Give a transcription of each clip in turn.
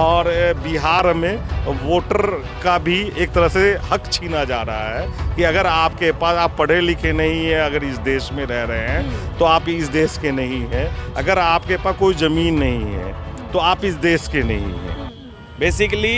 और बिहार में वोटर का भी एक तरह से हक छीना जा रहा है कि अगर आपके पास आप पढ़े लिखे नहीं हैं, अगर इस देश में रह रहे हैं तो आप इस देश के नहीं हैं। अगर आपके पास कोई ज़मीन नहीं है तो आप इस देश के नहीं हैं। बेसिकली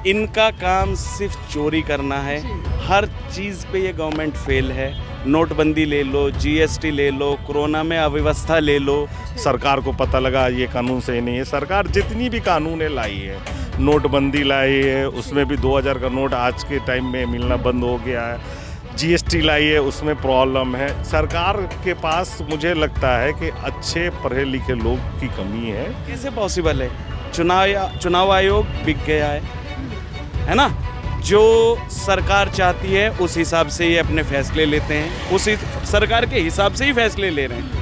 इनका काम सिर्फ चोरी करना है। हर चीज़ पे ये गवर्नमेंट फेल है। नोटबंदी ले लो, जीएसटी ले लो, कोरोना में अव्यवस्था ले लो। सरकार को पता लगा ये कानून सही नहीं है। सरकार जितनी भी कानूनें लाई है, नोटबंदी लाई है, उसमें भी 2000 का नोट आज के टाइम में मिलना बंद हो गया है। जीएसटी लाई है, उसमें प्रॉब्लम है। सरकार के पास मुझे लगता है कि अच्छे पढ़े लिखे लोग की कमी है। कैसे पॉसिबल है? चुनाव आयोग बिक गया है ना? जो सरकार चाहती है उस हिसाब से ये अपने फैसले लेते हैं, उसी सरकार के हिसाब से ही फैसले ले रहे हैं।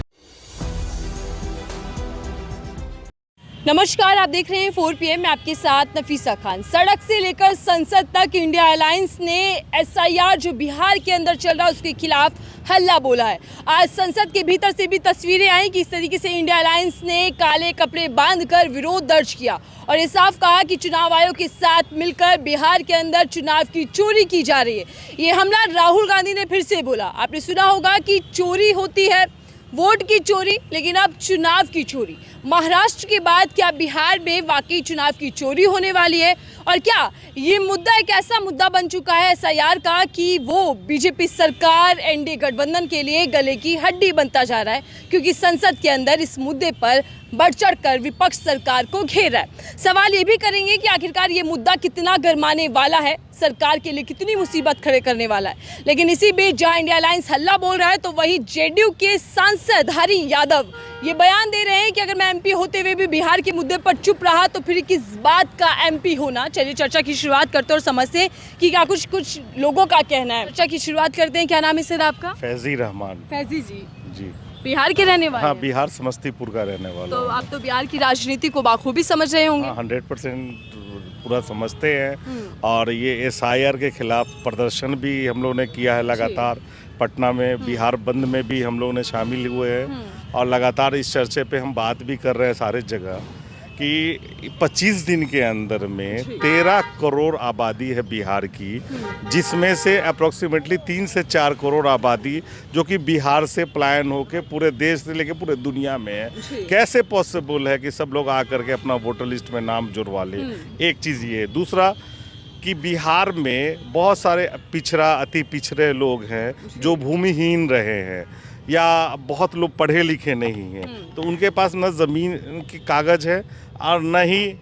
नमस्कार, आप देख रहे हैं 4 PM में आपके साथ नफीसा खान। सड़क से लेकर संसद तक इंडिया अलायंस ने SIR जो बिहार के अंदर चल रहा है उसके खिलाफ हल्ला बोला है। आज संसद के भीतर से भी तस्वीरें आई कि इस तरीके से इंडिया अलायंस ने काले कपड़े बांधकर विरोध दर्ज किया और ये साफ कहा कि चुनाव आयोग के साथ मिलकर बिहार के अंदर चुनाव की चोरी की जा रही है। ये हमला राहुल गांधी ने फिर से बोला। आपने सुना होगा कि चोरी होती है, वोट की चोरी, लेकिन अब चुनाव की चोरी। महाराष्ट्र के बाद क्या बिहार में वाकई चुनाव की चोरी होने वाली है? और क्या ये मुद्दा एक ऐसा मुद्दा बन चुका है SIR का कि वो बीजेपी सरकार NDA गठबंधन के लिए गले की हड्डी बनता जा रहा है? क्योंकि संसद के अंदर इस मुद्दे पर बढ़ चढ़ कर विपक्ष सरकार को घेर रहा है। सवाल ये भी करेंगे कि आखिरकार ये मुद्दा कितना गरमाने वाला है, सरकार के लिए कितनी मुसीबत खड़े करने वाला है। लेकिन इसी बीच जहां इंडिया अलायंस हल्ला बोल रहा है तो वहीं JDU के सांसद हरि यादव ये बयान दे रहे हैं कि अगर मैं MP होते हुए भी बिहार के मुद्दे पर चुप रहा तो फिर किस बात का MP होना। चलिए चर्चा की शुरुआत करते हैं और समझते हैं कि क्या कुछ लोगों का कहना है। चर्चा की शुरुआत करते हैं। क्या नाम है सर आपका? फैजी रहमान। फैजी जी जी, बिहार के रहने वाले? हाँ, बिहार समस्तीपुर का रहने वाला। तो आप तो बिहार की राजनीति को बाखूबी समझ रहे होंगे। 100% पूरा समझते हैं। और ये SIR के खिलाफ प्रदर्शन भी हम लोगों ने किया है लगातार। पटना में बिहार बंद में भी हम लोगों ने शामिल हुए हैं और लगातार इस चर्चे पे हम बात भी कर रहे हैं सारे जगह कि 25 दिन के अंदर में 13 करोड़ आबादी है बिहार की, जिसमें से अप्रोक्सीमेटली 3 से 4 करोड़ आबादी जो कि बिहार से पलायन होकर पूरे देश से लेकर पूरे दुनिया में है। कैसे पॉसिबल है कि सब लोग आकर के अपना वोटर लिस्ट में नाम जुड़वा ले? एक चीज़ ये। दूसरा कि बिहार में बहुत सारे अति पिछड़े लोग हैं जो भूमिहीन रहे हैं या बहुत लोग पढ़े लिखे नहीं हैं, तो उनके पास न ज़मीन की कागज़ है और न ही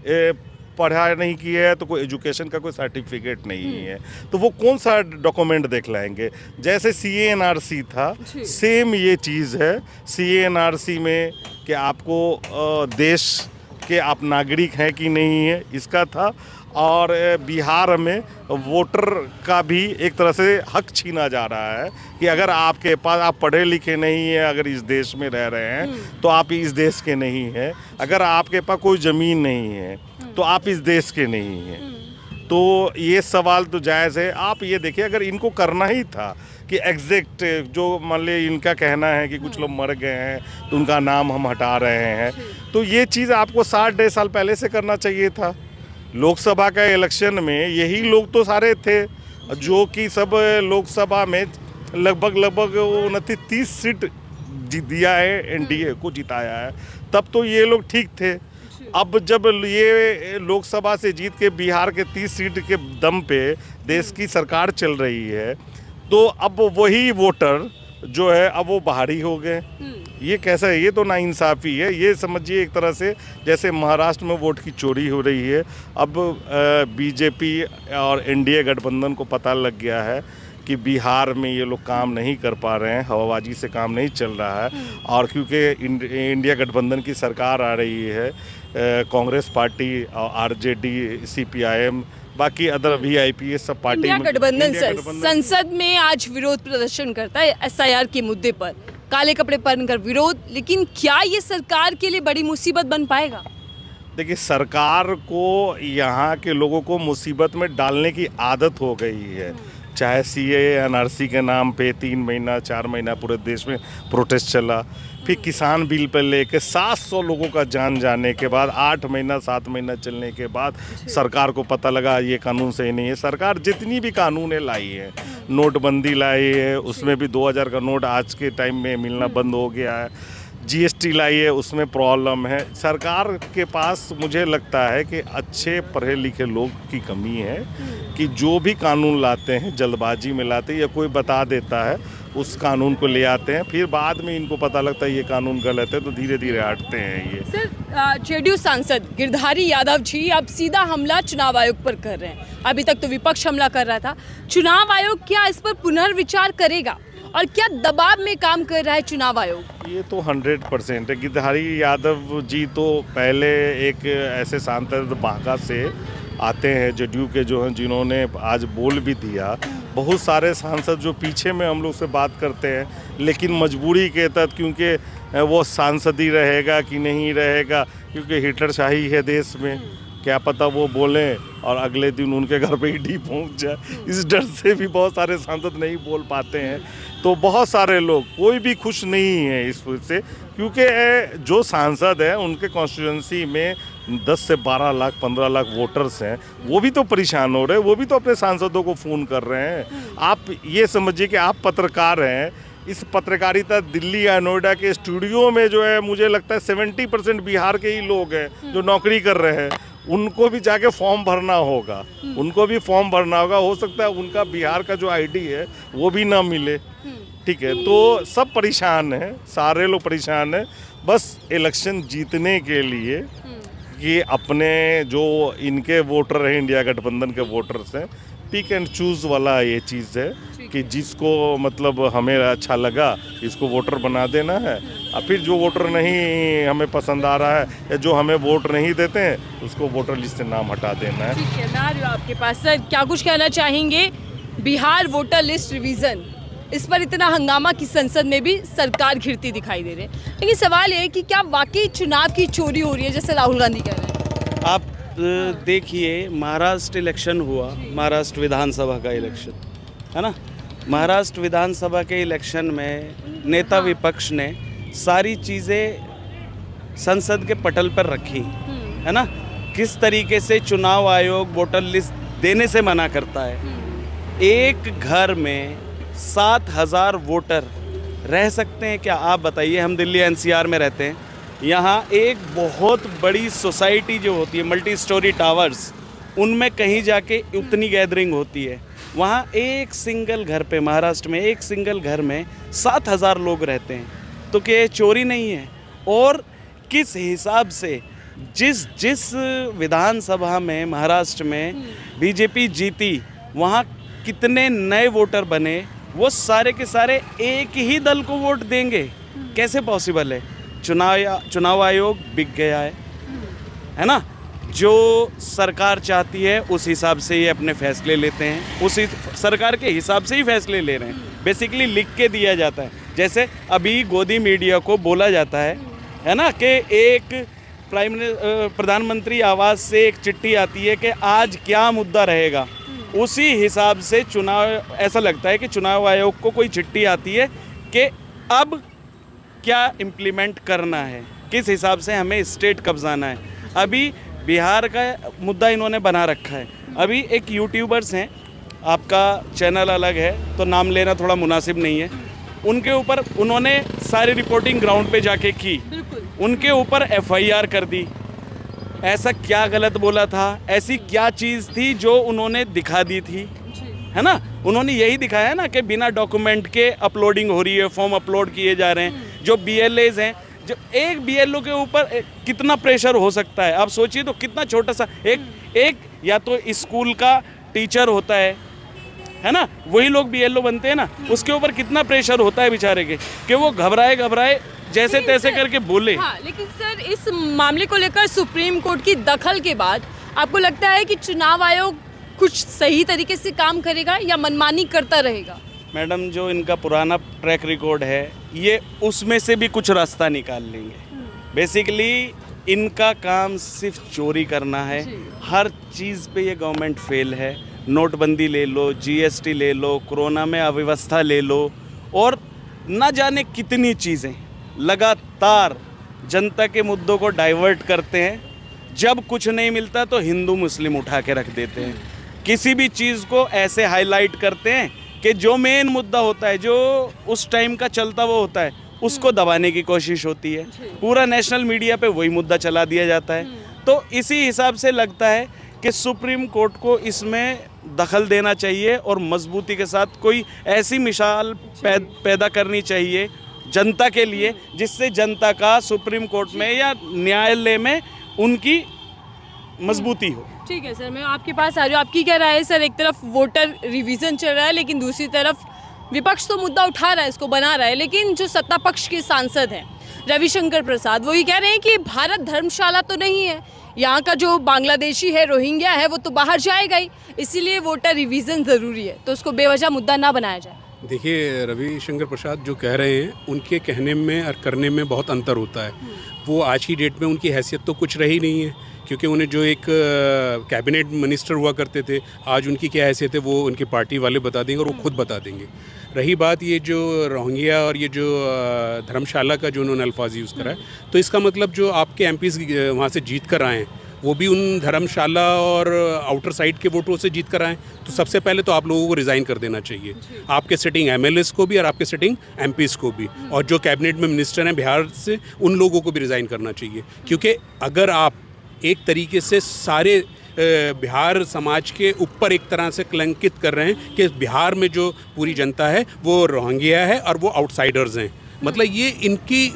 पढ़ाई नहीं की है, तो कोई एजुकेशन का कोई सर्टिफिकेट नहीं है, तो वो कौन सा डॉक्यूमेंट देख लाएंगे? जैसे CA/NRC था, सेम ये चीज़ है। CA/NRC में कि आपको देश के आप नागरिक हैं कि नहीं है, इसका था। और बिहार में वोटर का भी एक तरह से हक छीना जा रहा है कि अगर आपके पास आप पढ़े लिखे नहीं हैं, अगर इस देश में रह रहे हैं तो आप इस देश के नहीं हैं। अगर आपके पास कोई ज़मीन नहीं है तो आप इस देश के नहीं हैं। तो ये सवाल तो जायज़ है। आप ये देखिए, अगर इनको करना ही था कि एग्जैक्ट जो मान ली इनका कहना है कि कुछ लोग मर गए हैं तो उनका नाम हम हटा रहे हैं, तो ये चीज़ आपको 60 साल पहले से करना चाहिए था। लोकसभा का इलेक्शन में यही लोग तो सारे थे जो कि सब लोकसभा में लगभग 29-30 सीट दिया है, NDA को जिताया है। तब तो ये लोग ठीक थे। अब जब ये लोकसभा से जीत के बिहार के 30 सीट के दम पे देश की सरकार चल रही है, तो अब वही वोटर जो है अब वो बाहरी हो गए। ये कैसा है? ये तो नाइंसाफ़ी है। ये समझिए एक तरह से जैसे महाराष्ट्र में वोट की चोरी हो रही है। अब बीजेपी और NDA गठबंधन को पता लग गया है कि बिहार में ये लोग काम नहीं कर पा रहे हैं, हवाबाजी से काम नहीं चल रहा है। और क्योंकि इंडिया गठबंधन की सरकार आ रही है, कांग्रेस पार्टी और RJD, CPIM, बाकी अदर VIP सब पार्टी इंडिया गठबंधन संसद में आज विरोध प्रदर्शन करता है SIR के मुद्दे पर, काले कपड़े पहनकर विरोध। लेकिन क्या ये सरकार के लिए बड़ी मुसीबत बन पाएगा? देखिए, सरकार को यहाँ के लोगों को मुसीबत में डालने की आदत हो गई है। चाहे CA/NRC के नाम पे 3 महीना 4 महीना पूरे देश में प्रोटेस्ट चला, फिर किसान बिल पर लेके 700 लोगों का जान जाने के बाद 8 महीना 7 महीना चलने के बाद सरकार को पता लगा ये कानून सही नहीं है। सरकार जितनी भी कानूनें लाई है, नोटबंदी लाई है, उसमें भी 2000 का नोट आज के टाइम में मिलना बंद हो गया है, जीएसटी लाई है, उसमें प्रॉब्लम है। सरकार के पास मुझे लगता है कि अच्छे पढ़े लिखे लोग की कमी है कि जो भी कानून लाते हैं जल्दबाजी में लाते हैं, या कोई बता देता है उस कानून को ले आते हैं, फिर बाद में इनको पता लगता है ये कानून गलत है तो धीरे धीरे हटते हैं ये। सर, जेडीयू सांसद गिरधारी यादव जी अब सीधा हमला चुनाव आयोग पर कर रहे हैं। अभी तक तो विपक्ष हमला कर रहा था। चुनाव आयोग क्या इस पर पुनर्विचार करेगा और क्या दबाव में काम कर रहा है चुनाव आयोग? ये तो 100% है। गिरधारी यादव जी तो पहले एक ऐसे सांसद बांका से आते हैं जेडीयू के जो हैं, जिन्होंने आज बोल भी दिया। बहुत सारे सांसद जो पीछे में हम लोग से बात करते हैं, लेकिन मजबूरी के तहत, क्योंकि वो सांसद ही रहेगा कि नहीं रहेगा, क्योंकि हिटलरशाही है देश में, क्या पता वो बोलें और अगले दिन उनके घर पे ईडी पहुंच जाए। इस डर से भी बहुत सारे सांसद नहीं बोल पाते हैं। तो बहुत सारे लोग, कोई भी खुश नहीं है इस से, क्योंकि जो सांसद हैं उनके कॉन्स्टिट्यूंसी में 10 से 12 लाख 15 लाख वोटर्स हैं, वो भी तो परेशान हो रहे हैं, वो भी तो अपने सांसदों को फ़ोन कर रहे हैं। आप ये समझिए कि आप पत्रकार हैं, इस पत्रकारिता दिल्ली या नोएडा के स्टूडियो में जो है, मुझे लगता है 70% बिहार के ही लोग हैं जो नौकरी कर रहे हैं। उनको भी जाके फॉर्म भरना होगा, उनको भी फॉर्म भरना होगा। हो सकता है उनका बिहार का जो आईडी है वो भी ना मिले। ठीक है, तो सब परेशान हैं, सारे लोग परेशान हैं, बस इलेक्शन जीतने के लिए कि अपने जो इनके वोटर हैं, इंडिया गठबंधन के वोटर्स हैं, पिक एंड चूज़ वाला ये चीज़ है कि जिसको मतलब हमें अच्छा लगा इसको वोटर बना देना है, और फिर जो वोटर नहीं हमें पसंद आ रहा है या जो हमें वोट नहीं देते हैं उसको वोटर लिस्ट से नाम हटा देना है। ठीक है, मैं आ रही हूँ आपके पास। सर, क्या कुछ कहना चाहेंगे? बिहार वोटर लिस्ट रिवीजन, इस पर इतना हंगामा कि संसद में भी सरकार घिरती दिखाई दे रही है, लेकिन सवाल ये है कि क्या वाकई चुनाव की चोरी हो रही है जैसे राहुल गांधी कह रहे हैं? आप देखिए, महाराष्ट्र इलेक्शन हुआ, महाराष्ट्र विधानसभा का इलेक्शन है ना। महाराष्ट्र विधानसभा के इलेक्शन में नेता विपक्ष ने सारी चीज़ें संसद के पटल पर रखी है ना। किस तरीके से चुनाव आयोग वोटर लिस्ट देने से मना करता है। एक घर में 7,000 वोटर रह सकते हैं क्या? आप बताइए। हम दिल्ली एनसीआर में रहते हैं, यहाँ एक बहुत बड़ी सोसाइटी जो होती है, मल्टी स्टोरी टावर्स, उनमें कहीं जाके उतनी गैदरिंग होती है। वहाँ एक सिंगल घर पे, महाराष्ट्र में एक सिंगल घर में 7,000 लोग रहते हैं। तो क्या ये चोरी नहीं है? और किस हिसाब से जिस विधानसभा में महाराष्ट्र में बीजेपी जीती, वहाँ कितने नए वोटर बने, वो सारे के सारे एक ही दल को वोट देंगे? कैसे पॉसिबल है? चुनाव आयोग बिक गया है ना। जो सरकार चाहती है उस हिसाब से ये अपने फैसले लेते हैं, उसी सरकार के हिसाब से ही फैसले ले रहे हैं। बेसिकली लिख के दिया जाता है। जैसे अभी गोदी मीडिया को बोला जाता है ना, कि एक प्रधानमंत्री आवास से एक चिट्ठी आती है कि आज क्या मुद्दा रहेगा, उसी हिसाब से चुनाव, ऐसा लगता है कि चुनाव आयोग को कोई चिट्ठी आती है कि अब क्या इम्प्लीमेंट करना है, किस हिसाब से हमें स्टेट कब्जाना है। अभी बिहार का मुद्दा इन्होंने बना रखा है। अभी एक यूट्यूबर्स हैं, आपका चैनल अलग है तो नाम लेना थोड़ा मुनासिब नहीं है, उनके ऊपर उन्होंने सारी रिपोर्टिंग ग्राउंड पे जाके की, उनके ऊपर एफआईआर कर दी। ऐसा क्या गलत बोला था, ऐसी क्या चीज़ थी जो उन्होंने दिखा दी थी, है ना। उन्होंने यही दिखाया ना कि बिना डॉक्यूमेंट के अपलोडिंग हो रही है, फॉर्म अपलोड किए जा रहे हैं। जो BLAs हैं, जो एक BLO के ऊपर कितना प्रेशर हो सकता है, आप सोचिए तो। कितना छोटा सा एक या तो स्कूल का टीचर होता है ना, वही लोग BLO बनते हैं ना, उसके ऊपर कितना प्रेशर होता है बेचारे के, कि वो घबराए जैसे तैसे करके बोले। हाँ, लेकिन सर, इस मामले को लेकर सुप्रीम कोर्ट की दखल के बाद आपको लगता है कि चुनाव आयोग कुछ सही तरीके से काम करेगा या मनमानी करता रहेगा? मैडम, जो इनका पुराना ट्रैक रिकॉर्ड है, ये उसमें से भी कुछ रास्ता निकाल लेंगे। बेसिकली इनका काम सिर्फ चोरी करना है। हर चीज़ पे ये गवर्नमेंट फेल है। नोटबंदी ले लो, GST ले लो, कोरोना में अव्यवस्था ले लो, और न जाने कितनी चीज़ें। लगातार जनता के मुद्दों को डाइवर्ट करते हैं। जब कुछ नहीं मिलता तो हिंदू मुस्लिम उठा के रख देते हैं। किसी भी चीज़ को ऐसे हाईलाइट करते हैं कि जो मेन मुद्दा होता है, जो उस टाइम का चलता वो होता है, उसको दबाने की कोशिश होती है। पूरा नेशनल मीडिया पे वही मुद्दा चला दिया जाता है। तो इसी हिसाब से लगता है कि सुप्रीम कोर्ट को इसमें दखल देना चाहिए और मजबूती के साथ कोई ऐसी मिसाल पैदा करनी चाहिए जनता के लिए, जिससे जनता का सुप्रीम कोर्ट में या न्यायालय में उनकी मजबूती हो। ठीक है सर, मैं आपके पास आ रही हूँ। आपकी क्या राय है सर? एक तरफ वोटर रिवीजन चल रहा है, लेकिन दूसरी तरफ विपक्ष तो मुद्दा उठा रहा है, इसको बना रहा है, लेकिन जो सत्ता पक्ष के सांसद हैं रविशंकर प्रसाद, वो ये कह रहे हैं कि भारत धर्मशाला तो नहीं है, यहाँ का जो बांग्लादेशी है, रोहिंग्या है, वो तो बाहर जाएगा ही, इसीलिए वोटर रिवीजन ज़रूरी है, तो उसको बेवजह मुद्दा ना बनाया जाए। देखिए, रविशंकर प्रसाद जो कह रहे हैं उनके कहने में और करने में बहुत अंतर होता है। वो आज की डेट में उनकी हैसियत तो कुछ रही नहीं है, क्योंकि उन्हें जो एक कैबिनेट मिनिस्टर हुआ करते थे, आज उनकी क्या हैसियत है वो उनकी पार्टी वाले बता देंगे और वो खुद बता देंगे। रही बात ये जो रोहिंग्या और ये जो धर्मशाला का जो उन्होंने अल्फाज यूज़ करा है, तो इसका मतलब जो आपके एमपीज़ वहाँ से जीत कर आए हैं वो भी उन धर्मशाला और आउटर साइड के वोटों से जीत कर आए। तो सबसे पहले तो आप लोगों को रिज़ाइन कर देना चाहिए, आपके सिटिंग एमएलएस को भी और आपके सिटिंग एमपीज़ को भी, और जो कैबिनेट में मिनिस्टर हैं बिहार से उन लोगों को भी रिज़ाइन करना चाहिए। क्योंकि अगर आप एक तरीके से सारे बिहार समाज के ऊपर एक तरह से कलंकित कर रहे हैं कि बिहार में जो पूरी जनता है वो रोहिंग्या है और वो आउटसाइडर्स हैं, मतलब ये इनकी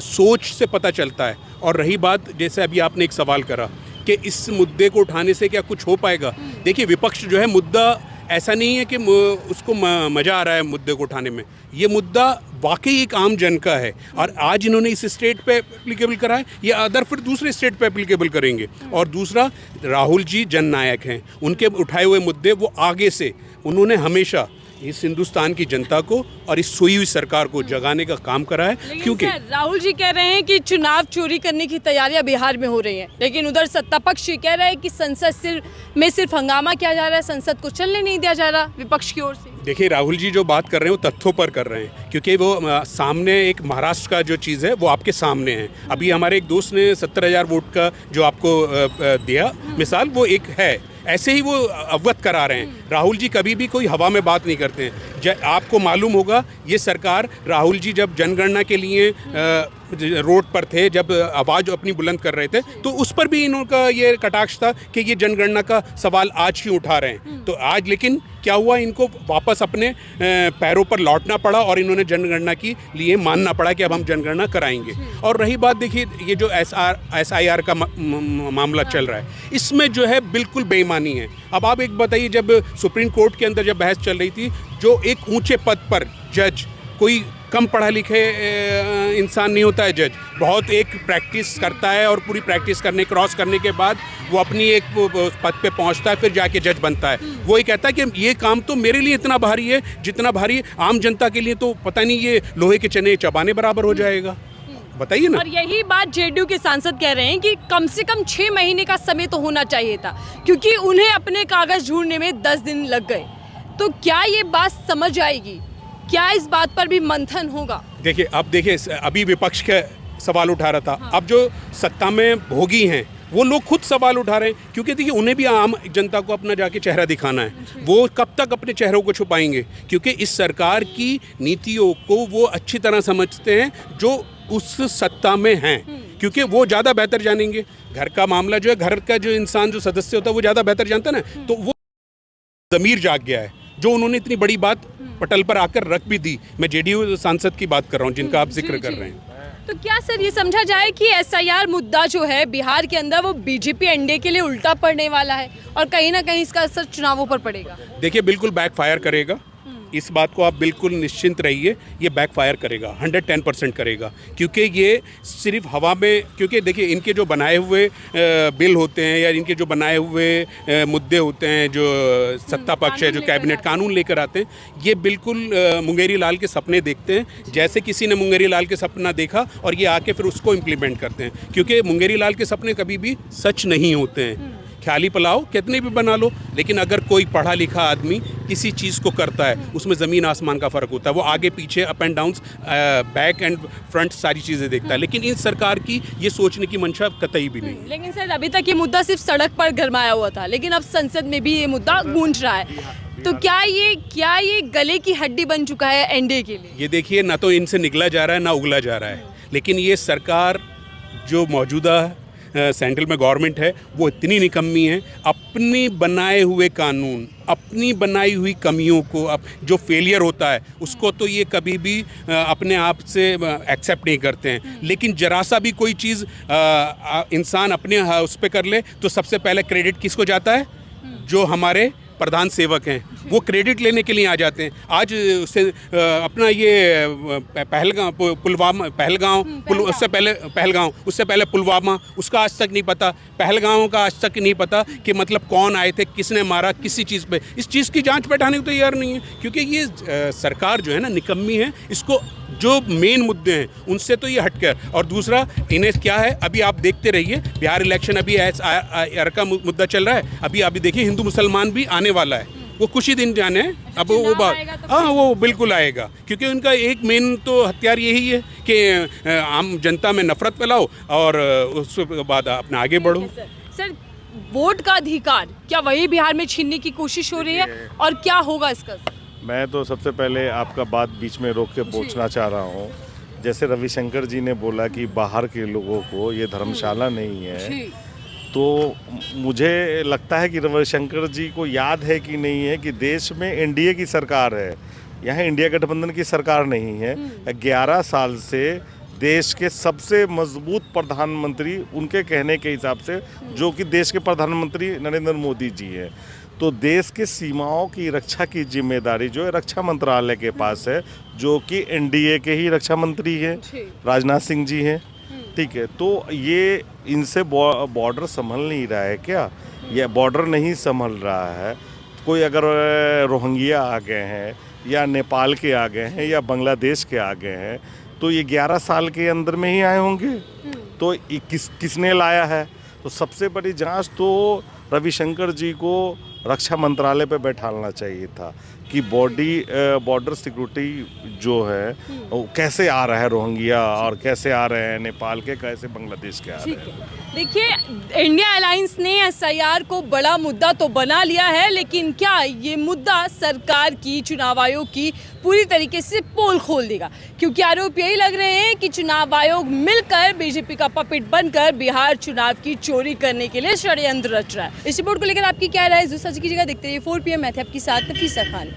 सोच से पता चलता है। और रही बात, जैसे अभी आपने एक सवाल करा कि इस मुद्दे को उठाने से क्या कुछ हो पाएगा, देखिए विपक्ष जो है, मुद्दा ऐसा नहीं है कि उसको मज़ा आ रहा है मुद्दे को उठाने में, ये मुद्दा वाकई एक आम जन का है और आज इन्होंने इस स्टेट पे एप्लीकेबल करा है, ये अदर फिर दूसरे स्टेट पे एप्लीकेबल करेंगे। और दूसरा, राहुल जी जननायक हैं, उनके उठाए हुए मुद्दे वो आगे से उन्होंने हमेशा इस हिंदुस्तान की जनता को और इस सोई हुई सरकार को जगाने का काम करा है। क्योंकि राहुल जी कह रहे हैं कि चुनाव चोरी करने की तैयारियां बिहार में हो रही हैं, लेकिन उधर सत्ता पक्ष ये कह रहा है कि संसद सिर्फ हंगामा किया जा रहा है, संसद को चलने नहीं दिया जा रहा विपक्ष की ओर से। देखिए, राहुल जी जो बात कर रहे हैं वो तथ्यों पर कर रहे हैं, क्योंकि वो सामने एक महाराष्ट्र का जो चीज़ है वो आपके सामने है। अभी हमारे एक दोस्त ने 70,000 वोट का जो आपको दिया मिसाल, वो एक है, ऐसे ही वो अवगत करा रहे हैं। राहुल जी कभी भी कोई हवा में बात नहीं करते हैं। आपको मालूम होगा, ये सरकार, राहुल जी जब जनगणना के लिए रोड पर थे, जब आवाज़ अपनी बुलंद कर रहे थे, तो उस पर भी इनका ये कटाक्ष था कि ये जनगणना का सवाल आज क्यों उठा रहे हैं। तो आज लेकिन क्या हुआ, इनको वापस अपने पैरों पर लौटना पड़ा और इन्होंने जनगणना के लिए मानना पड़ा कि अब हम जनगणना कराएंगे। और रही बात, देखिए ये जो SIR का मामला चल रहा है, इसमें जो है बिल्कुल बेईमानी है। अब आप एक बताइए, जब सुप्रीम कोर्ट के अंदर जब बहस चल रही थी, जो एक ऊंचे पद पर जज, कोई कम पढ़ा लिखे इंसान नहीं होता है जज, बहुत एक प्रैक्टिस करता है और पूरी प्रैक्टिस करने, क्रॉस करने के बाद वो अपनी एक पद पे पहुंचता है, फिर जाके जज बनता है। वो ये कहता है कि ये काम तो मेरे लिए इतना भारी है जितना भारी आम जनता के लिए तो पता नहीं, ये लोहे के चने चबाने बराबर हो जाएगा। बताइए ना। और यही बात जेडीयू के सांसद कह रहे हैं कि कम से कम 6 महीने का समय तो होना चाहिए था, क्योंकि उन्हें अपने कागज ढूंढने में 10 दिन लग गए। तो क्या ये बात समझ आएगी? क्या इस बात पर भी मंथन होगा? देखिए, अब देखिए, अभी विपक्ष का सवाल उठा रहा था, अब जो सत्ता में भोगी हैं वो लोग खुद सवाल उठा रहे हैं, क्योंकि देखिए उन्हें भी आम जनता को अपना जाके चेहरा दिखाना है। वो कब तक अपने चेहरों को छुपाएंगे, क्योंकि इस सरकार की नीतियों को वो अच्छी तरह समझते हैं जो उस सत्ता में हैं, क्योंकि वो ज़्यादा बेहतर जानेंगे। घर का मामला जो है, घर का जो इंसान जो सदस्य होता है वो ज़्यादा बेहतर जानता है ना, तो वो ज़मीर जाग गया है, जो उन्होंने इतनी बड़ी बात पटल पर आकर रख भी दी। मैं जेडीयू सांसद की बात कर रहा हूँ जिनका आप जिक्र कर रहे हैं। तो क्या सर ये समझा जाए कि SIR मुद्दा जो है बिहार के अंदर, वो बीजेपी एनडीए के लिए उल्टा पड़ने वाला है और कहीं ना कहीं इसका असर चुनावों पर पड़ेगा? देखिए, बिल्कुल बैकफायर करेगा, इस बात को आप बिल्कुल निश्चिंत रहिए, ये बैकफायर करेगा, 110% करेगा, क्योंकि ये सिर्फ हवा में, क्योंकि देखिए इनके जो बनाए हुए बिल होते हैं या इनके जो बनाए हुए मुद्दे होते हैं, जो सत्ता पक्ष है जो कैबिनेट कानून लेकर आते हैं, ये बिल्कुल मुंगेरी लाल के सपने देखते हैं, जैसे किसी ने मुंगेरी लाल के सपना देखा और ये आके फिर उसको इम्प्लीमेंट करते हैं, क्योंकि मुंगेरी लाल के सपने कभी भी सच नहीं होते हैं, ख्याली पुलाव कितने भी बना लो, लेकिन अगर कोई पढ़ा लिखा आदमी किसी चीज़ को करता है उसमें ज़मीन आसमान का फ़र्क होता है। वो आगे पीछे up and downs, back and front सारी चीज़ें देखता है, लेकिन इन सरकार की ये सोचने की मंशा कतई भी नहीं। लेकिन सर अभी तक ये मुद्दा सिर्फ सड़क पर गरमाया हुआ था, लेकिन अब संसद में भी ये मुद्दा गूंज रहा है। तो क्या ये गले की हड्डी बन चुका है एनडीए के लिए? ये देखिए, ना तो इनसे निकला जा रहा है ना उगला जा रहा है, लेकिन ये सरकार जो मौजूदा सेंट्रल में गवर्नमेंट है वो इतनी निकम्मी है, अपने बनाए हुए कानून, अपनी बनाई हुई कमियों को, जो फेलियर होता है उसको तो ये कभी भी अपने आप से एक्सेप्ट नहीं करते हैं। लेकिन जरा सा भी कोई चीज़ इंसान अपने उस पर कर ले तो सबसे पहले क्रेडिट किसको जाता है? जो हमारे प्रधान सेवक हैं वो क्रेडिट लेने के लिए आ जाते हैं। आज उससे अपना ये पहलगांव, उससे पहले पुलवामा, उसका आज तक नहीं पता, पहलगांव का आज तक नहीं पता कि मतलब कौन आए थे, किसने मारा, किसी चीज़ पे। इस चीज़ की जांच बैठाने को तैयार नहीं है, क्योंकि ये सरकार जो है ना निकम्मी है। इसको जो मेन मुद्दे हैं उनसे तो ये हटकर, और दूसरा इन्हें क्या है, अभी आप देखते रहिए बिहार इलेक्शन अभी SIR का मुद्दा चल रहा है। अभी देखिए हिंदू मुसलमान भी आने वाला है, वो कुछ ही दिन जाने हैं। अब वो बात, हाँ वो बिल्कुल आएगा, क्योंकि उनका एक मेन तो हथियार यही है कि आम जनता में नफरत फैलाओ और उसके बाद अपना आगे बढ़ो। सर वोट का अधिकार क्या वही बिहार में छीनने की कोशिश हो रही है, और क्या होगा इसका? मैं तो सबसे पहले आपका बात बीच में रोक के पूछना चाह रहा हूँ। जैसे रविशंकर जी ने बोला कि बाहर के लोगों को ये धर्मशाला नहीं है, तो मुझे लगता है कि रविशंकर जी को याद है कि नहीं है कि देश में एनडीए की सरकार है, यहाँ इंडिया गठबंधन की सरकार नहीं है। 11 साल से देश के सबसे मजबूत प्रधानमंत्री उनके कहने के हिसाब से, जो कि देश के प्रधानमंत्री नरेंद्र मोदी जी हैं, तो देश के सीमाओं की रक्षा की जिम्मेदारी जो है रक्षा मंत्रालय के पास है, जो कि एनडीए के ही रक्षा मंत्री हैं, राजनाथ सिंह जी हैं। ठीक है, तो ये इनसे बॉर्डर संभल नहीं रहा है क्या? ये बॉर्डर नहीं संभल रहा है। कोई अगर रोहिंग्या आ गए हैं या नेपाल के आ गए हैं या बांग्लादेश के आ गए हैं, तो ये 11 साल के अंदर में ही आए होंगे। तो किसने लाया है? तो सबसे बड़ी जांच तो रविशंकर जी को रक्षा मंत्रालय पे बैठाना चाहिए था कि बॉर्डर सिक्योरिटी जो है वो कैसे आ रहा है रोहिंग्या, और कैसे आ रहे हैं नेपाल के, कैसे बांग्लादेश के आ रहे हैं। देखिए इंडिया अलायंस ने SIR को बड़ा मुद्दा तो बना लिया है, लेकिन क्या ये मुद्दा सरकार की, चुनाव आयोग की पूरी तरीके से पोल खोल देगा? क्योंकि आरोप यही लग रहे हैं कि चुनाव आयोग मिलकर बीजेपी का पपेट बनकर बिहार चुनाव की चोरी करने के लिए षड्यंत्र रच रहा है। इस रिपोर्ट को लेकर आपकी क्या राय है? दूसरा की जगह देखते रहिए 4 PM। मैं थे आपके साथ नफीसा खान।